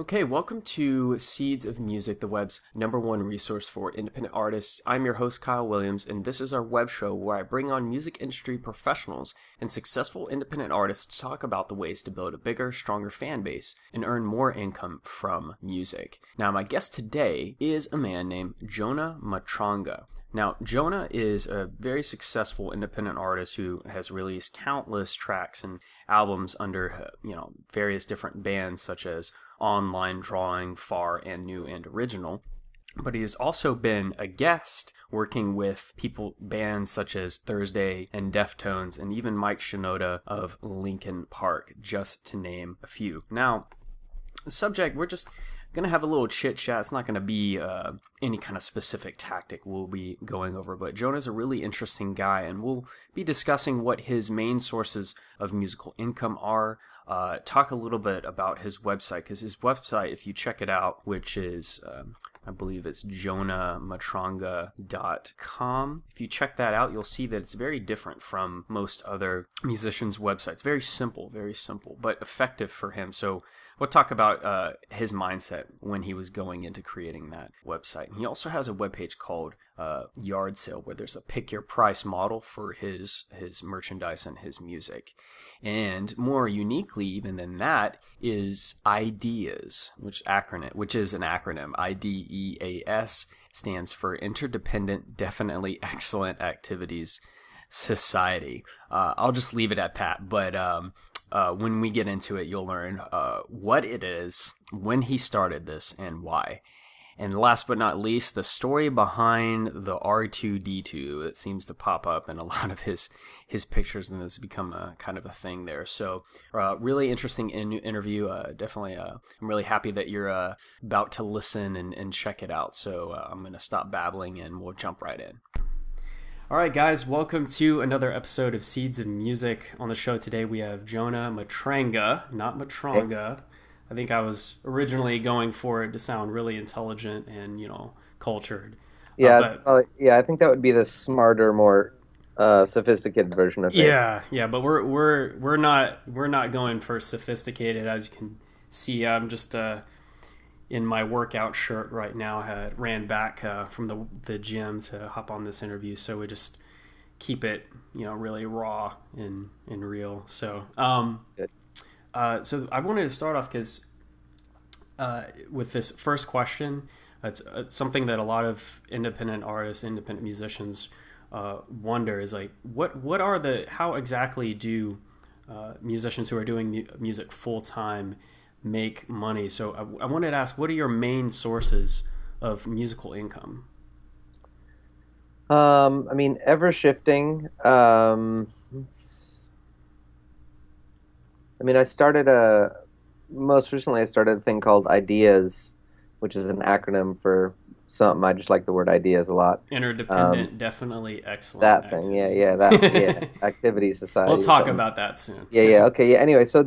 Okay, welcome to Seeds of Music, the web's #1 resource for independent artists. I'm your host, Kyle Williams, and this is our web show where I bring on music industry professionals and successful independent artists to talk about the ways to build a bigger, stronger fan base and earn more income from music. Now, my guest today is a man named Jonah Matranga. Now, Jonah is a very successful independent artist who has released countless tracks and albums under, various different bands such as Online, Drawing, Far, and New and Original. But he has also been a guest working with bands such as Thursday and Deftones, and even Mike Shinoda of Linkin Park, just to name a few. Now, the subject, we're just going to have a little chit chat. It's not going to be any kind of specific tactic we'll be going over, but Jonah's a really interesting guy, and we'll be discussing what his main sources of musical income are. Talk a little bit about his website, because his website, if you check it out, which is, I believe it's jonahmatranga.com. If you check that out, you'll see that it's very different from most other musicians' websites. Very simple, but effective for him. So we'll talk about his mindset when he was going into creating that website. And he also has a webpage called Yard Sale, where there's a pick your price model for his merchandise and his music. And more uniquely even than that is IDEAS, which is an acronym. IDEAS stands for Interdependent Definitely Excellent Activities Society. I'll just leave it at that, but when we get into it, you'll learn what it is, when he started this, and why. And last but not least, the story behind the R2D2 that seems to pop up in a lot of his pictures, and has become a kind of a thing there. So really interesting interview. Definitely, I'm really happy that you're about to listen and check it out. So I'm going to stop babbling and we'll jump right in. All right, guys, welcome to another episode of Seeds of Music. On the show today, we have Jonah Matranga, not Matranga. I think I was originally going for it to sound really intelligent and, cultured. Yeah, I think that would be the smarter, more sophisticated version of it. Yeah, but we're not going for sophisticated. As you can see, I'm just in my workout shirt right now. I ran back from the gym to hop on this interview, so we just keep it, really raw and real. So, Good. So I wanted to start off because with this first question, it's something that a lot of independent artists, independent musicians wonder is like, how exactly do musicians who are doing music full time make money? So I wanted to ask, what are your main sources of musical income? Ever shifting. Most recently I started a thing called IDEAS, which is an acronym for something. I just like the word ideas a lot. Interdependent, definitely excellent. That thing, activity. Activity Society. We'll talk about that soon. Okay, yeah. Anyway, so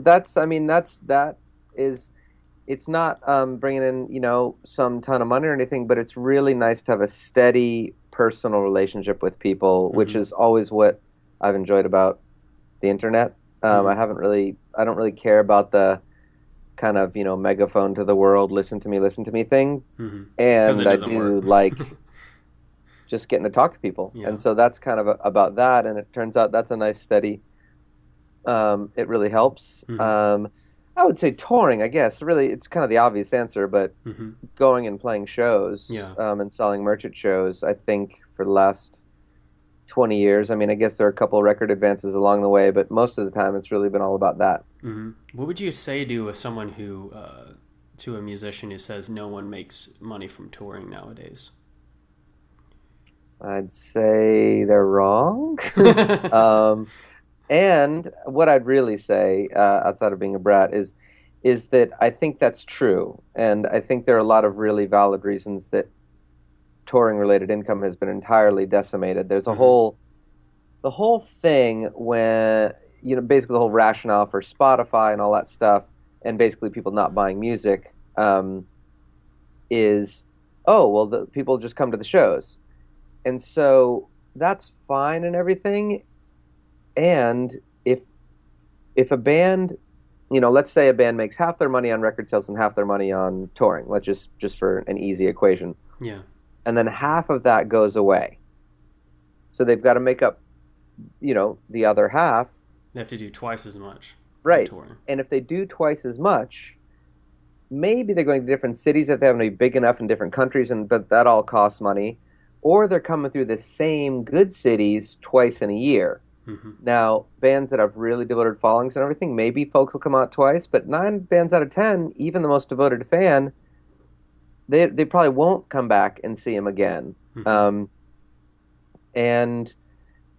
it's not bringing in, some ton of money or anything, but it's really nice to have a steady personal relationship with people, which is always what I've enjoyed about the internet. I don't really care about the kind of, megaphone to the world, listen to me thing. Mm-hmm. And I do like just getting to talk to people. Yeah. And so that's kind of about that. And it turns out that's a nice steady, it really helps. Mm-hmm. I would say touring, I guess. Really, it's kind of the obvious answer, but going and playing shows, and selling merch at shows, I think for the last 20 years. I guess there are a couple of record advances along the way, but most of the time it's really been all about that. Mm-hmm. What would you say to someone to a musician who says no one makes money from touring nowadays? I'd say they're wrong. And what I'd really say, outside of being a brat, is that I think that's true. And I think there are a lot of really valid reasons that touring-related income has been entirely decimated. There's the whole thing when, basically the whole rationale for Spotify and all that stuff, and basically people not buying music, is, the people just come to the shows. And so that's fine and everything. And if a band let's say a band makes half their money on record sales and half their money on touring. Let's just for an easy equation. Yeah. And then half of that goes away. So they've got to make up, the other half. They have to do twice as much on Right. touring. And if they do twice as much, maybe they're going to different cities that they have to be big enough in different countries, but that all costs money. Or they're coming through the same good cities twice in a year. Hmm. Now, bands that have really devoted followings and everything, maybe folks will come out twice, but 9 bands out of 10, even the most devoted fan, they probably won't come back and see him again. Hmm. And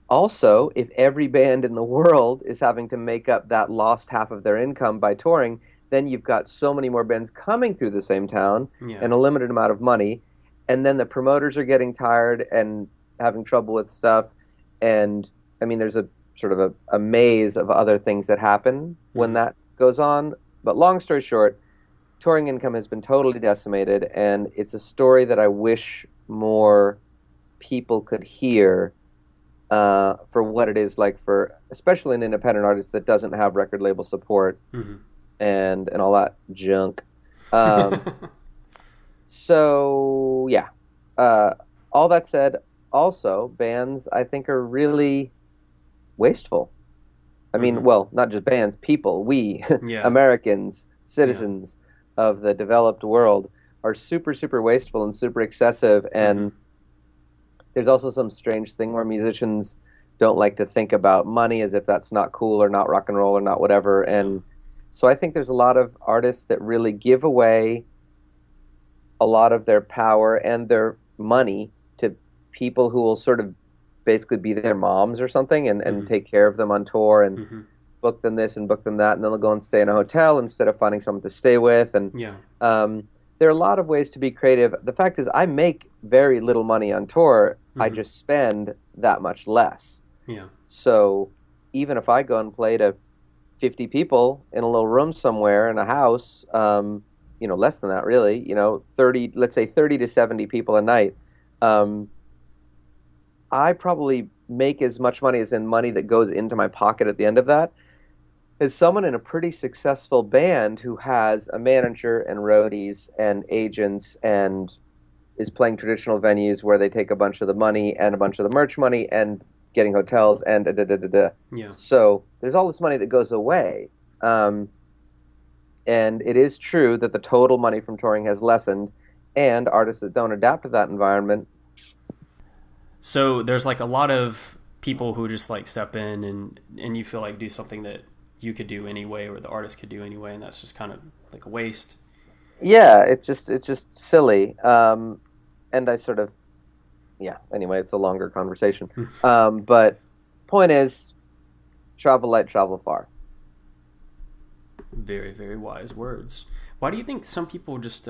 also, if every band in the world is having to make up that lost half of their income by touring, then you've got so many more bands coming through the same town Yeah. and a limited amount of money. And then the promoters are getting tired and having trouble with stuff. And I mean, there's a sort of a maze of other things that happen when Hmm. that goes on. But long story short, touring income has been totally decimated. And it's a story that I wish more people could hear for what it is like for, especially an independent artist that doesn't have record label support Hmm. and all that junk. Um, so yeah, uh, all that said, also bands I think are really wasteful. I mean, Hmm. well, not just bands, people, we Yeah. Americans, Yeah. citizens of the developed world are super, super wasteful and super excessive. Hmm. And there's also some strange thing where musicians don't like to think about money as if that's not cool or not rock and roll or not whatever. Yeah. And so I think there's a lot of artists that really give away a lot of their power and their money to people who will sort of basically be their moms or something and Hmm. take care of them on tour and Hmm. book them this and book them that, and then they'll go and stay in a hotel instead of finding someone to stay with. And Yeah. there are a lot of ways to be creative. The fact is, I make very little money on tour. I Hmm. just spend that much less. Yeah. So even if I go and play to 50 people in a little room somewhere in a house, less than that really, 30, let's say 30 to 70 people a night, um, I probably make as much money as in money that goes into my pocket at the end of that as someone in a pretty successful band who has a manager and roadies and agents and is playing traditional venues where they take a bunch of the money and a bunch of the merch money and getting hotels and da da da da da. Yeah. So there's all this money that goes away. Um, and it is true that the total money from touring has lessened, and artists that don't adapt to that environment. So there's like a lot of people who just like step in and you feel like do something that you could do anyway or the artist could do anyway, and that's just kind of like a waste. Yeah, it's just silly. And I sort of yeah. Anyway, it's a longer conversation. But point is, travel light, travel far. Very, very wise words. Why do you think some people just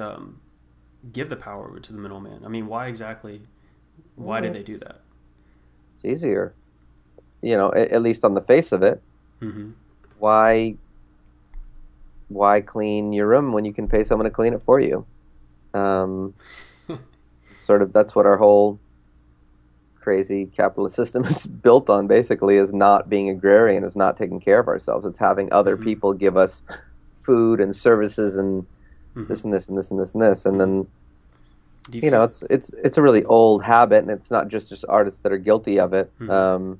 give the power over to the middleman? I mean, why exactly? Why did Well, they do that? it's easier, at least on the face of it. Hmm. Why clean your room when you can pay someone to clean it for you? Um, sort of that's what our whole crazy capitalist system is built on. Basically, is not being agrarian, is not taking care of ourselves. It's having other Hmm. people give us food and services and Hmm. this and this and this and this and this, and Hmm. then Do you feel? it's a really old habit, and it's not just artists that are guilty of it. Hmm.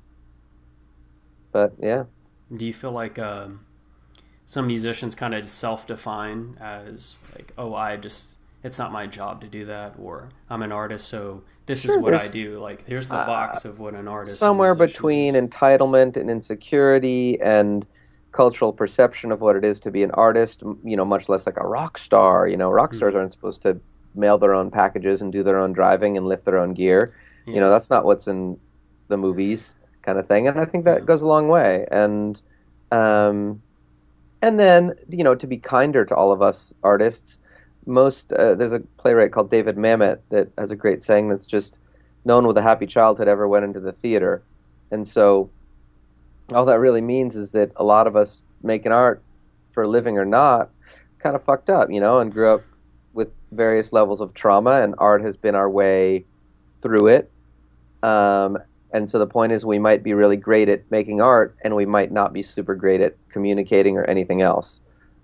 But yeah, Do you feel like some musicians kind of self-define as like, oh, I just it's not my job to do that, or I'm an artist, so this is sure. what I There's do. Like, here's the uh, box of what an artist or somewhere musician between is. entitlement and insecurity and cultural perception of what it is to be an artist. Much less like a rock star. Rock stars Hmm. aren't supposed to mail their own packages and do their own driving and lift their own gear. Yeah. That's not what's in the movies, kind of thing. And I think Yeah. that goes a long way. Um, and then to be kinder to all of us artists, there's a playwright called David Mamet that has a great saying that's just no one with a happy childhood ever went into the theater. And so all that really means is that a lot of us making art for a living or not kind of fucked up, and grew up with various levels of trauma, and art has been our way through it. Um, and so the point is, we might be really great at making art, and we might not be super great at communicating or anything else.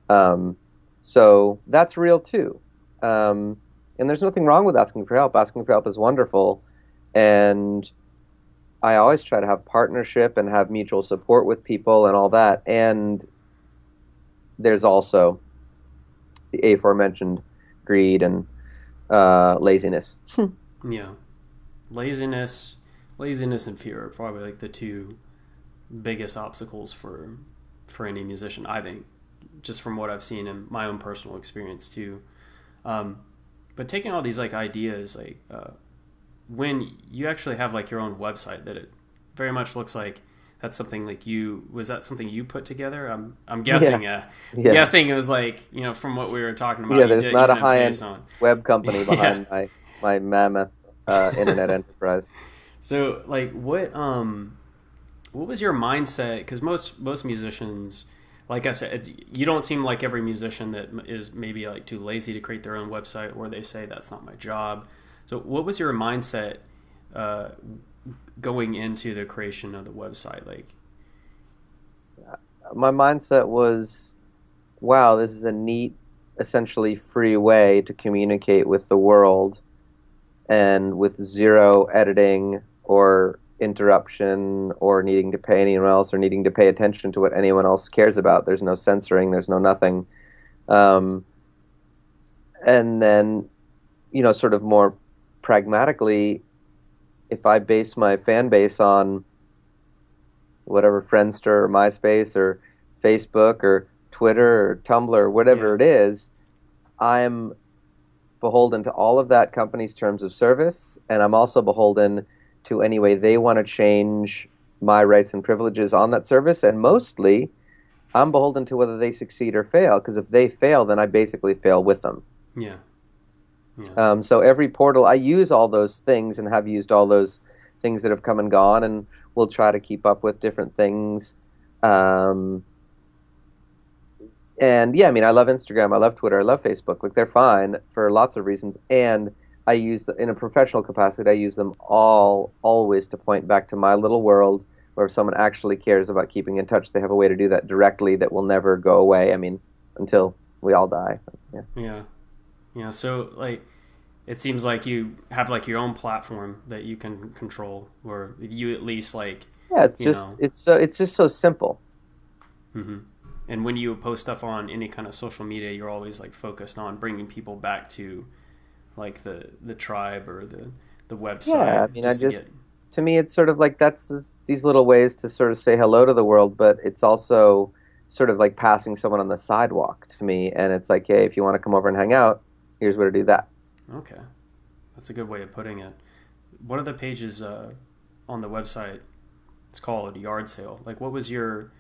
Um, so that's real too. And there's nothing wrong with asking for help. Asking for help is wonderful. And I always try to have partnership and have mutual support with people and all that. And there's also the aforementioned greed and laziness. Yeah, laziness, laziness and fear are probably like the two biggest obstacles for any musician. I think, just from what I've seen in my own personal experience too. Um, but taking all these like ideas, like when you actually have like your own website, that it very much looks like that's something like you was that something you put together. I'm Yeah, guessing yeah, guessing it was like from what we were talking yeah. about, There's not you a didn't pay high-end someone. web company Yeah. behind my mammoth internet enterprise. So like what was your mindset? Because most musicians, like I said, you don't seem like every musician that is maybe like too lazy to create their own website, or they say that's not my job. So, what was your mindset uh, going into the creation of the website? Like, My mindset was, wow, this is a neat, essentially free way to communicate with the world and with zero editing or interruption or needing to pay anyone else or needing to pay attention to what anyone else cares about. There's no censoring, there's no nothing. Um, and then, sort of more pragmatically, if I base my fan base on whatever Friendster or MySpace or Facebook or Twitter or Tumblr or yeah, whatever it is, I'm beholden to all of that company's terms of service, and I'm also beholden to any way they want to change my rights and privileges on that service. And mostly, I'm beholden to whether they succeed or fail, because if they fail, then I basically fail with them. yeah, yeah, So every portal, I use all those things and have used all those things that have come and gone, and we'll try to keep up with different things. Um, and yeah, I mean, I love Instagram, I love Twitter, I love Facebook. Like they're fine for lots of reasons. And I use, in a professional capacity, I use them all always to point back to my little world where if someone actually cares about keeping in touch, they have a way to do that directly that will never go away. I mean, until we all die. Yeah. yeah, yeah. So like, it seems like you have like your own platform that you can control, or you at least like, Yeah, it's you just know. it's just so simple. Hmm. And when you post stuff on any kind of social media, you're always like focused on bringing people back to like the tribe or the Yeah, I website, mean, just to get. to me, it's sort of like that's just these little ways to sort of say hello to the world, but it's also sort of like passing someone on the sidewalk to me, and it's like, hey, if you want to come over and hang out, here's where to do that. Okay, that's a good way of putting it. One of the pages on the website, it's called Yard Sale. Like, what was your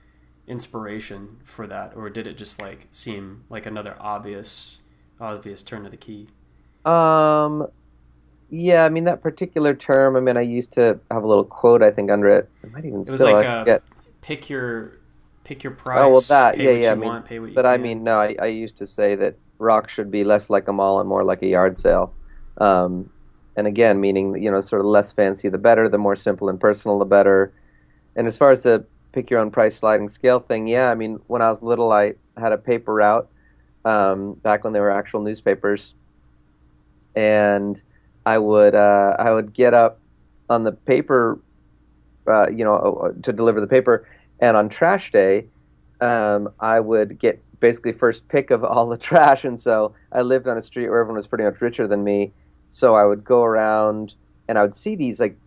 inspiration for that, or did it just like seem like another obvious turn of the key? Um, yeah, I mean that particular term. I mean, I used to have a little quote, I think, under it. I might even It was still, like I forget. pick your pick your Oh, well, price, that, pay yeah, what yeah. I you mean, want, pay what you but I can. mean, no, I used to say that rock should be less like a mall and more like a yard sale. Um, and again, meaning, sort of less fancy the better, the more simple and personal the better. And as far as the pick your own price sliding scale thing, yeah, I mean, when I was little, I had a paper route back when there were actual newspapers, and I would get up on the paper, to deliver the paper, and on trash day, I would get basically first pick of all the trash, and so I lived on a street where everyone was pretty much richer than me, so I would go around and I would see these like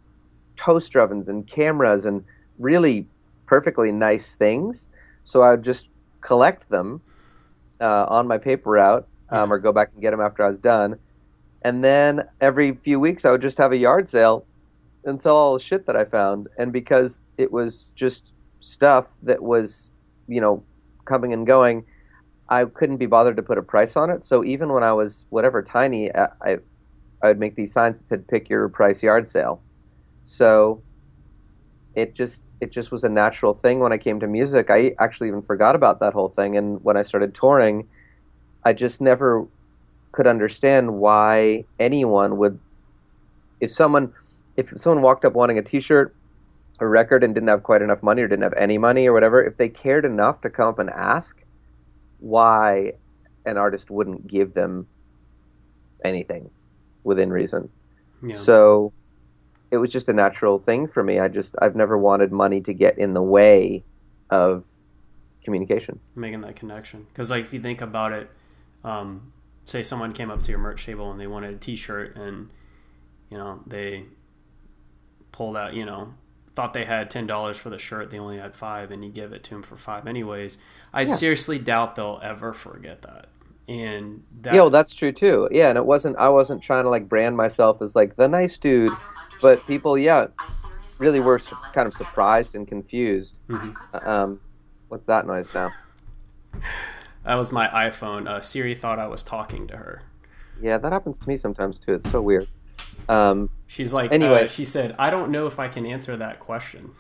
toaster ovens and cameras and really perfectly nice things. So I would just collect them on my paper route, Yeah, or go back and get them after I was done. And then every few weeks, I would just have a yard sale and sell all the shit that I found. And because it was just stuff that was, you know, coming and going, I couldn't be bothered to put a price on it. So even when I was whatever tiny, I would make these signs that said "Pick your price yard sale." So it just was a natural thing when I came to music. I actually even forgot about that whole thing, and when I started touring, I just never could understand why anyone would if someone if someone walked up wanting a T-shirt, a record, and didn't have quite enough money or didn't have any money or whatever, if they cared enough to come up and ask, why an artist wouldn't give them anything within reason. Yeah. So it was just a natural thing for me. I've never wanted money to get in the way of communication. Making that connection. Because, like, if you think about it, say someone came up to your merch table and they wanted a T-shirt, and they pulled out, thought they had $10 for the shirt, they only had five, and you give it to them for five anyways. I Yeah. seriously doubt they'll ever forget that. And Yeah, well, that, that's true too. Yeah, and I wasn't trying to like brand myself as like the nice dude, but people, yeah, really were kind of surprised and confused. mhm. Um, what's that noise now? That was my iPhone. Siri thought I was talking to her. Yeah, that happens to me sometimes too. It's so weird. Um, She's like, anyway, she said, I don't know if I can answer that question.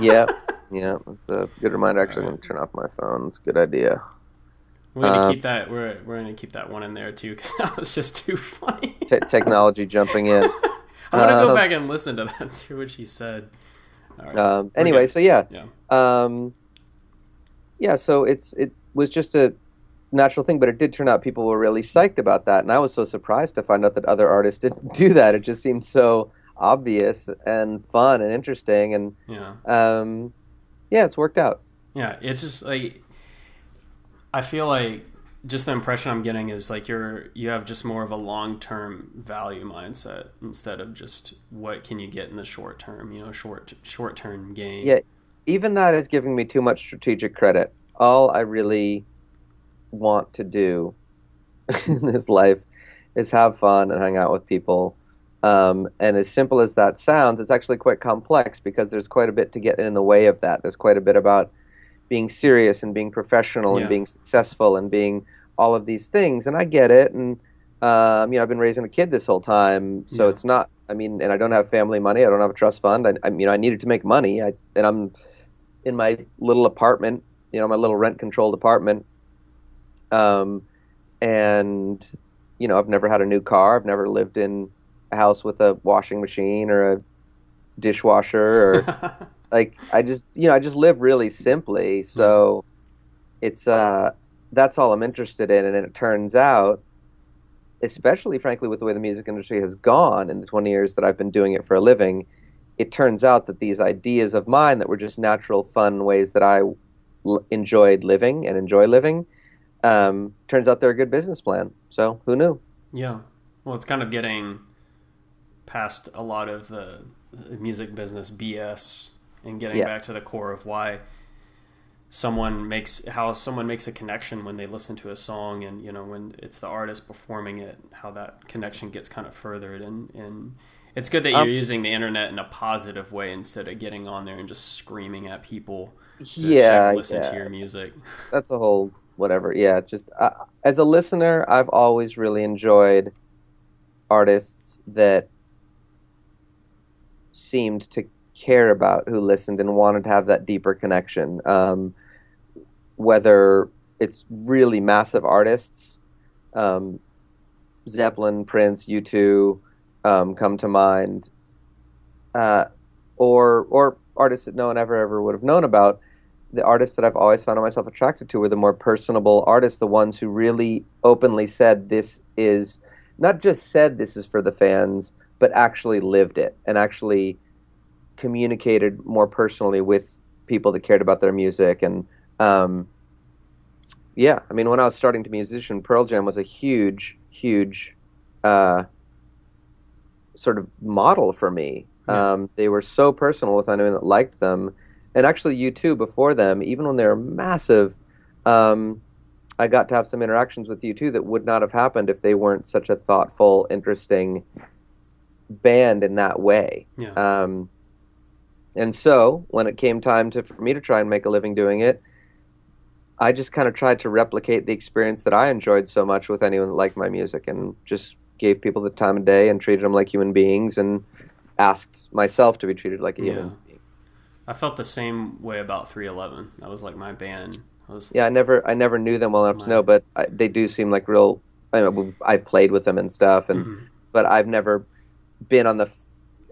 yeah, yeah, it's a good reminder. All Actually, I'm right. gonna turn off my phone. It's a good idea. We're gonna Um, keep that. We're gonna keep that one in there too because that was just too funny. Technology jumping in. I'm gonna go Um, back and listen to that. See what she said. All right, we're anyway, good. so yeah, Yeah, um, yeah. So it was just a natural thing, but it did turn out people were really psyched about that, and I was so surprised to find out that other artists didn't do that. It just seemed so obvious and fun and interesting, and yeah, yeah, it's worked out. yeah. It's just like I feel like just the impression I'm getting is like you have just more of a long term value mindset instead of just what can you get in the short term. Short term gain. Yeah, even that is giving me too much strategic credit. All I really want to do in this life is have fun and hang out with people. And as simple as that sounds, it's actually quite complex because there's quite a bit to get in the way of that. There's quite a bit about being serious and being professional and Yeah, being successful and being all of these things. And I get it. And I've been raising a kid this whole time, so yeah, it's not. I mean, and I don't have family money. I don't have a trust fund. I needed to make money. And I'm in my little apartment, my little rent controlled apartment. Um, and I've never had a new car. I've never lived in a house with a washing machine or a dishwasher or like I just live really simply. yeah, So it's that's all I'm interested in, and it turns out, especially frankly with the way the music industry has gone in the 20 years that I've been doing it for a living, it turns out that these ideas of mine that were just natural fun ways that I enjoyed living and enjoy living, turns out they're a good business plan. So who knew? yeah. Well, it's kind of getting past a lot of the music business BS and getting Yeah. back to the core of why someone makes a connection when they listen to a song, and when it's the artist performing it, how that connection gets kind of furthered, and it's good that you're Um, using the internet in a positive way instead of getting on there and just screaming at people to check yeah, listen to yeah. your music. That's a whole whatever. Yeah, just as a listener, I've always really enjoyed artists that seemed to care about who listened and wanted to have that deeper connection. Whether it's really massive artists, um, Zeppelin, Prince, U2, come to mind, uh, or artists that no one ever would have known about. The artists that I've always found myself attracted to were the more personable artists, the ones who really openly said this is not just said this is for the fans, but actually lived it and actually communicated more personally with people that cared about their music. And yeah, I mean, when I was starting to musician, Pearl Jam was a huge uh, sort of model for me. Yeah, They were so personal with anyone that liked them, and actually, U2 before them, even when they were massive, um, I got to have some interactions with U2 that would not have happened if they weren't such a thoughtful, interesting band in that way. yeah, And so, when it came time for me to try and make a living doing it, I just kind of tried to replicate the experience that I enjoyed so much with anyone that liked my music, and just gave people the time of day and treated them like human beings, and asked myself to be treated like a yeah. human being. I felt the same way about 311. That was like my band. That was Yeah, I never knew them well enough to my. know, but they do seem like real. I've played with them and stuff, Mhm. but I've never been on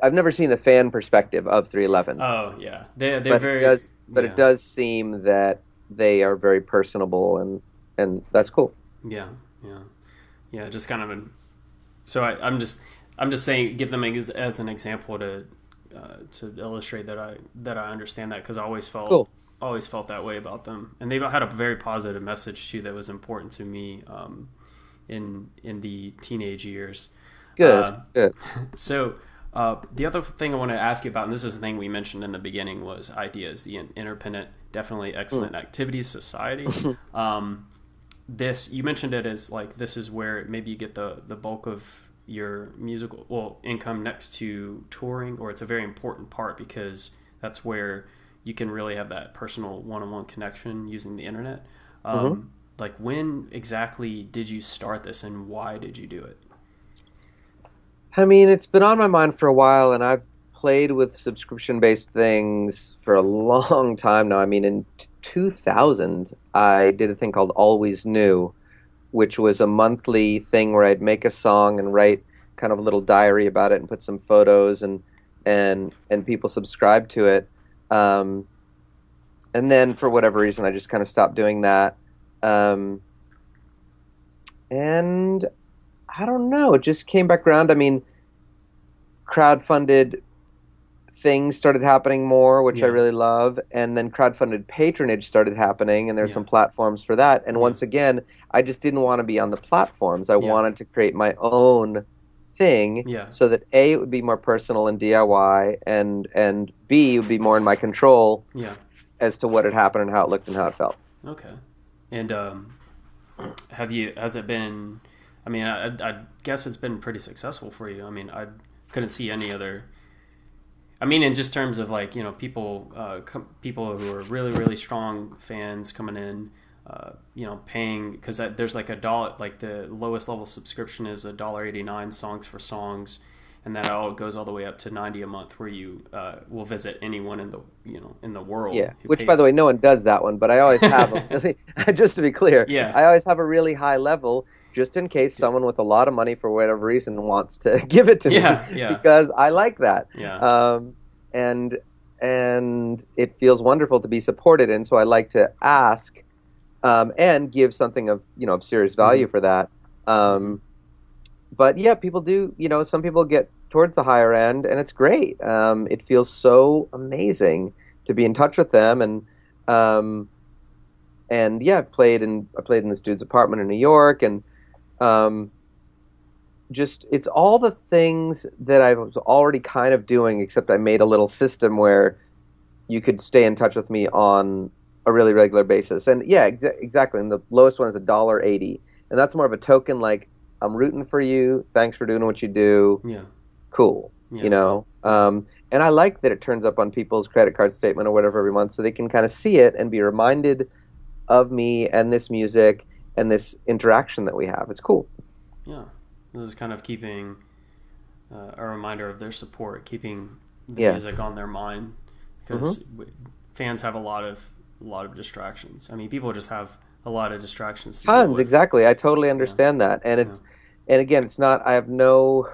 I've never seen the fan perspective of 311. Oh yeah, they're But it very does, but it yeah. does seem that they are very personable and that's cool. Yeah, yeah, yeah. Just kind of an. So I'm just saying, give them as an example to illustrate that I understand that, because I Cool. always felt that way about them, and they had a very positive message too that was important to me in the teenage years. Good. Good. So the other thing I want to ask you about, and this is the thing we mentioned in the beginning, was ideas. The independent, definitely excellent activities society. This, you mentioned it as like, this is where maybe you get the bulk of your musical, well, income next to touring, or it's a very important part because that's where you can really have that personal one-on-one connection using the internet. Hmm. Like, when exactly did you start this, and why did you do it? I mean, it's been on my mind for a while, and I've played with subscription-based things for a long time now. I mean, in 2000, I did a thing called Always New, which was a monthly thing where I'd make a song and write kind of a little diary about it and put some photos, and people subscribed to it. Um, and then for whatever reason, I just kind of stopped doing that. Um, and I don't know, it just came back around. I mean, crowdfunded things started happening more, which I Yeah, really love. And then crowdfunded patronage started happening, and there's yeah, some platforms for that. And yeah, once again, I just didn't want to be on the platforms. I yeah, wanted to create my own thing yeah, so that A, it would be more personal and DIY, and B, it would be more in my control yeah. as to what had happened and how it looked and how it felt. Okay. And has it been? I mean, I guess it's been pretty successful for you. I mean, I couldn't see any other. I mean, in just terms of like, people, people who are really really strong fans coming in, paying, because there's like a dollar, like the lowest level subscription is $1.89 songs for songs, and that all goes all the way up to 90 a month, where you will visit anyone in the in the world Yeah, who which by the pays. way, no one does that one, but I always have a really, just to be clear, Yeah, I always have a really high level just in case someone with a lot of money for whatever reason wants to give it to me yeah, yeah, because I like that. yeah, Um, and and it feels wonderful to be supported, and so I like to ask and give something of of serious mm-hmm, value for that. mm-hmm, Um, but yeah, people do. Some people get towards the higher end, and it's great. It feels so amazing to be in touch with them, um, and yeah, I played in this dude's apartment in New York, and um, just it's all the things that I was already kind of doing, except I made a little system where you could stay in touch with me on a really regular basis. And yeah, exactly. And the lowest one is $1.80, and that's more of a token, like I'm rooting for you. Thanks for doing what you do. yeah, Cool. yeah, yeah, And I like that it turns up on people's credit card statement or whatever every month, so they can kind of see it and be reminded of me and this music and this interaction that we have. It's cool. yeah. This is kind of keeping a reminder of their support, keeping the Yeah. music on their mind, Hmm. because fans have a lot of distractions. I mean, people just have a lot of distractions to deal Tons, with. exactly. I totally Yeah, understand that. yeah, And again, it's not, I have no,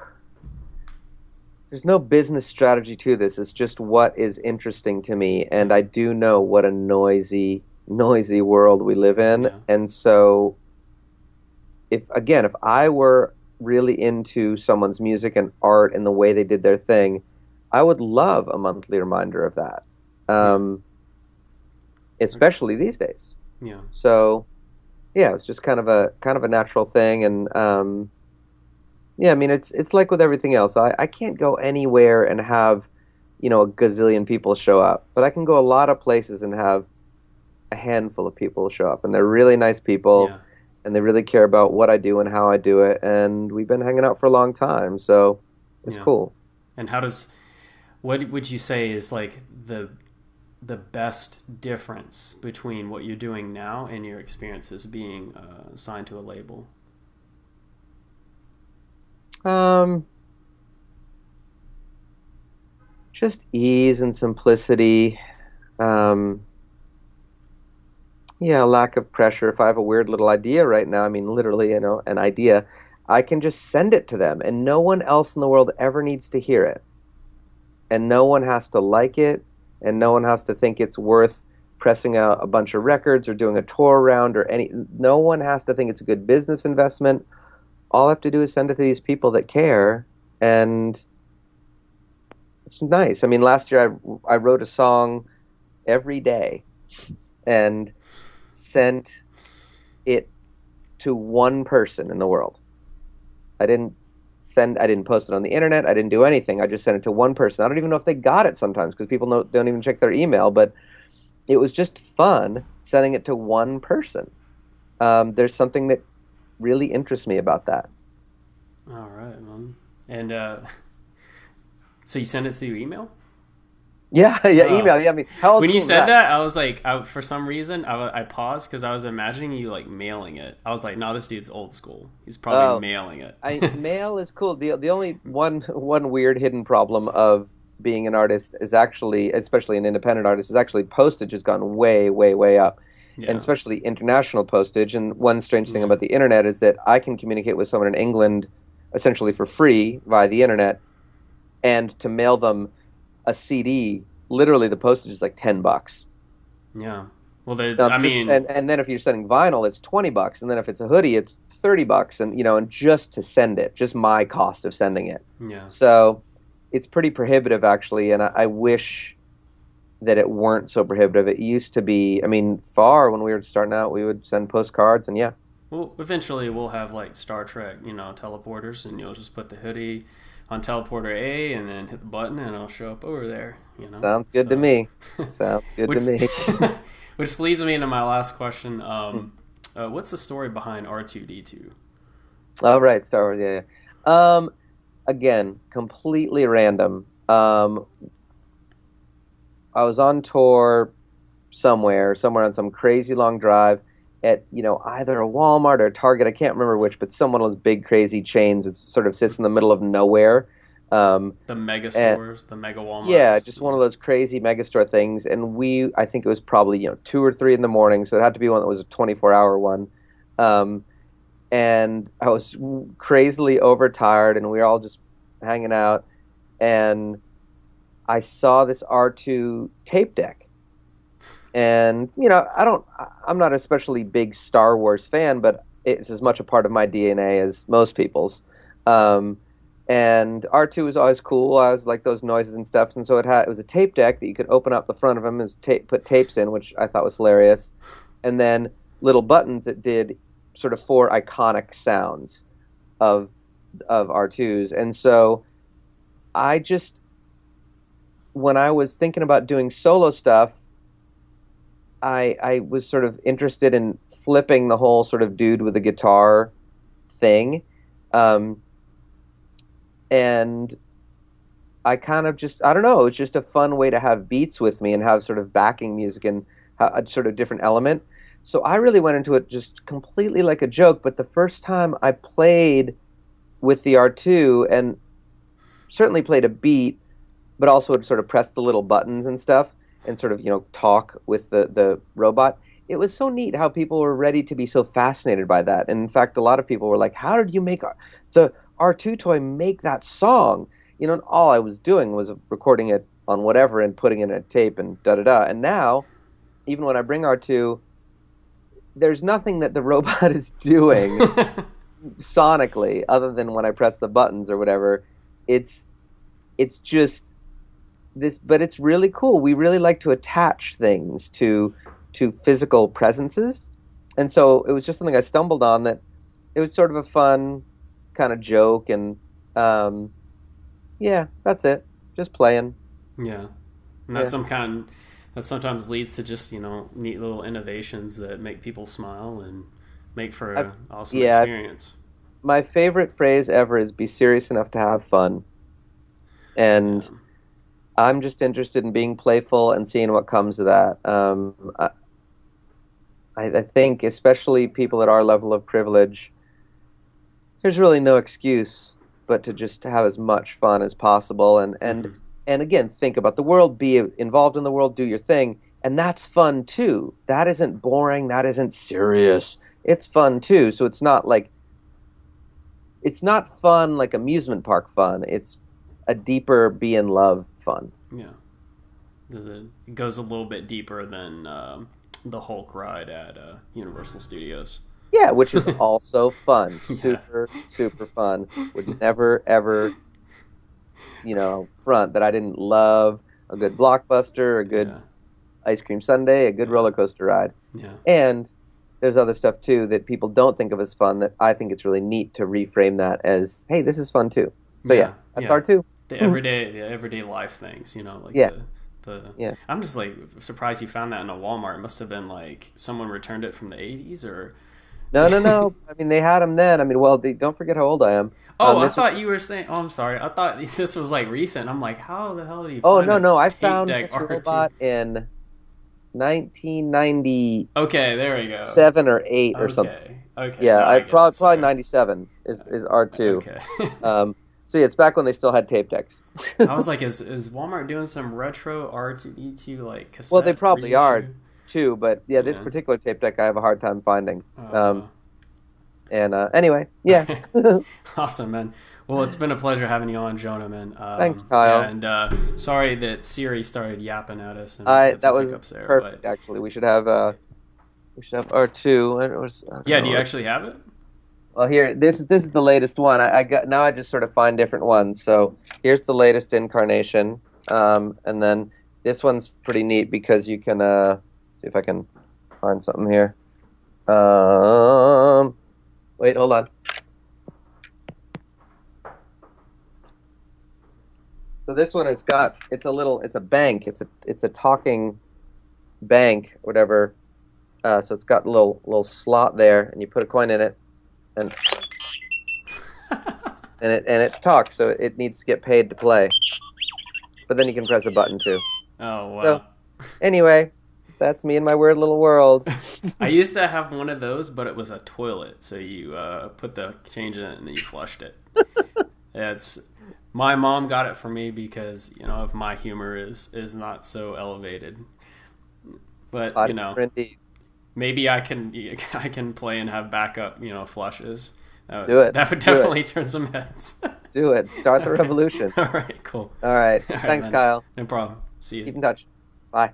there's no business strategy to this. It's just what is interesting to me. And yeah, I do know what a noisy world we live in. yeah, And so, if I were really into someone's music and art and the way they did their thing, I would love a monthly reminder of that. yeah, Um, especially these days. yeah, So, yeah, it's just kind of a natural thing. And yeah, I mean, it's like with everything else. I can't go anywhere and have a gazillion people show up, but I can go a lot of places and have a handful of people show up, and they're really nice people, yeah, and they really care about what I do and how I do it, and we've been hanging out for a long time, so it's yeah. cool. And what would you say is like the best difference between what you're doing now and your experiences being signed to a label? Um, just ease and simplicity. Um, yeah, lack of pressure. If I have a weird little idea right now, I mean, literally, an idea, I can just send it to them, and no one else in the world ever needs to hear it. And no one has to like it, and no one has to think it's worth pressing out a bunch of records or doing a tour around or any. No one has to think it's a good business investment. All I have to do is send it to these people that care, and it's nice. I mean, last year I wrote a song every day and sent it to one person in the world. I didn't post it on the internet. I didn't do anything. I just sent it to one person. I don't even know if they got it sometimes because people don't even check their email, but it was just fun sending it to one person. There's something that really interests me about that. All right, man. And so you send it through email? Yeah, yeah, Oh, email. Yeah, I mean, how old when you school is said that? that, I was like, for some reason, I paused because I was imagining you like mailing it. I was like, no, this dude's old school. He's probably Oh, mailing it. mail is cool. The only one weird hidden problem of being an artist is actually, especially an independent artist, is actually postage has gone way, way, way up, and Yeah, especially international postage. And one strange thing yeah, about the internet is that I can communicate with someone in England essentially for free via the internet, and to mail them a CD, literally the postage is like $10. yeah. Well, I Just mean, and then if you're sending vinyl, it's $20, and then if it's a hoodie, it's $30, and and just to send it, just my cost of sending it. yeah. So it's pretty prohibitive actually, and I wish that it weren't so prohibitive. It used to be. I mean, far when we were starting out, we would send postcards, and yeah, Well, eventually we'll have like Star Trek, teleporters, and you'll just put the hoodie on teleporter A, and then hit the button, and it'll show up over there. sounds good to So, me. Sounds good to which me. which leads me into my last question. Hmm. What's the story behind R2D2? All right, Star Wars. Yeah, yeah. Again, completely random. I was on tour somewhere on some crazy long drive at, either a Walmart or a Target. I can't remember which, but some one of those big crazy chains. It sort of sits in the middle of nowhere. Um, The mega and stores, the mega yeah, WalMarts. just one Yeah. of those crazy megastore things. And I think it was probably, 2 or 3 in the morning. So it had to be one that was a 24-hour one. Um, and I was crazily overtired, and we were all just hanging out. And I saw this R2 tape deck. And, I'm not an especially big Star Wars fan, but it's as much a part of my DNA as most people's. Um, and R2 was always cool. I was like those noises and stuff. And so it was a tape deck that you could open up the front of them and put tapes in, which I thought was hilarious. And then little buttons that did sort of 4 iconic sounds of R2s. And so I just, when I was thinking about doing solo stuff, I was sort of interested in flipping the whole sort of dude with a guitar thing. Um, and I kind of just, I don't know, it's just a fun way to have beats with me and have sort of backing music and a sort of different element. So I really went into it just completely like a joke. But the first time I played with the R2 and certainly played a beat, but also would sort of press the little buttons and stuff and sort of, talk with the robot. It was so neat how people were ready to be so fascinated by that. And in fact, a lot of people were like, how did you make the R2 toy make that song? And all I was doing was recording it on whatever and putting it in a tape and da da da. And now, even when I bring R2, there's nothing that the robot is doing sonically other than when I press the buttons or whatever. It's just this, but it's really cool. We really like to attach things to physical presences, and so it was just something I stumbled on that it was sort of a fun kind of joke, and yeah, that's it. Just playing. Yeah, and Yeah. that sometimes leads to just neat little innovations that make people smile and make for I've, an awesome yeah, experience. my favorite phrase ever is "be serious enough to have fun," Yeah, and I'm just interested in being playful and seeing what comes of that. I think, especially people at our level of privilege, there's really no excuse but to just have as much fun as possible, hmm and again, think about the world, be involved in the world, do your thing, and that's fun too. That isn't boring, that isn't serious. It's fun too. So it's not fun like amusement park fun. It's a deeper be in love fun. yeah. It goes a little bit deeper than the Hulk ride at Universal Studios. Yeah, which is also fun. Yeah, Super, super fun. Would never, ever, front that I didn't love a good blockbuster, a good yeah, ice cream sundae, a good yeah, roller coaster ride. yeah, And there's other stuff too that people don't think of as fun that I think it's really neat to reframe that as, hey, this is fun too. So yeah, yeah, that's yeah. R2. The everyday life things, like Yeah, the. yeah. I'm just like surprised you found that in a Walmart. It must have been like someone returned it from the '80s, or. No, no, no. I mean, they had them then. I mean, well, don't forget how old I am. Oh, I This was, thought you were saying. Oh, I'm sorry. I thought this was like recent. I'm like, how the hell did you oh, find no, a no. I tape found deck this R2? robot in 1997 Okay, there we go. or 8 or something. Okay, okay. Yeah, Now I I get it. probably Sorry. 97 is R2. Okay. So yeah, it's back when they still had tape decks. I was like, is Walmart doing some retro R2D2 like Well, they cassette probably are reissue? too, but yeah, this Yeah. particular tape deck I have a hard time finding. Uh, And anyway, yeah. awesome, man. Well, it's been a pleasure having you on, Jonah, man. Thanks, Yeah, Kyle. and sorry that Siri started yapping at us and I had That some was hiccups there, but perfect. Actually, we should have R2. I don't yeah, do know. you actually have it? Well, here, this is the latest one. I got now. I just sort of find different ones. So here's the latest incarnation, and then this one's pretty neat because you can see if I can find something here. Wait, hold on. So this one, it's a bank. It's a talking bank, whatever. So it's got a little slot there, and you put a coin in it, and it talks. So it needs to get paid to play. But then you can press a button too. Oh So wow. anyway, that's me in my weird little world. I used to have one of those, but it was a toilet. So you put the change in it and then you flushed it. It's my mom got it for me because if my humor is not so elevated. But Body humor indeed. maybe I can play and have backup flushes. Do it. That would Do it. definitely turn some heads. Do it. Start the revolution. All right, cool. All right. All right, Thanks, man. Kyle. No problem. See you. Keep in touch. Bye.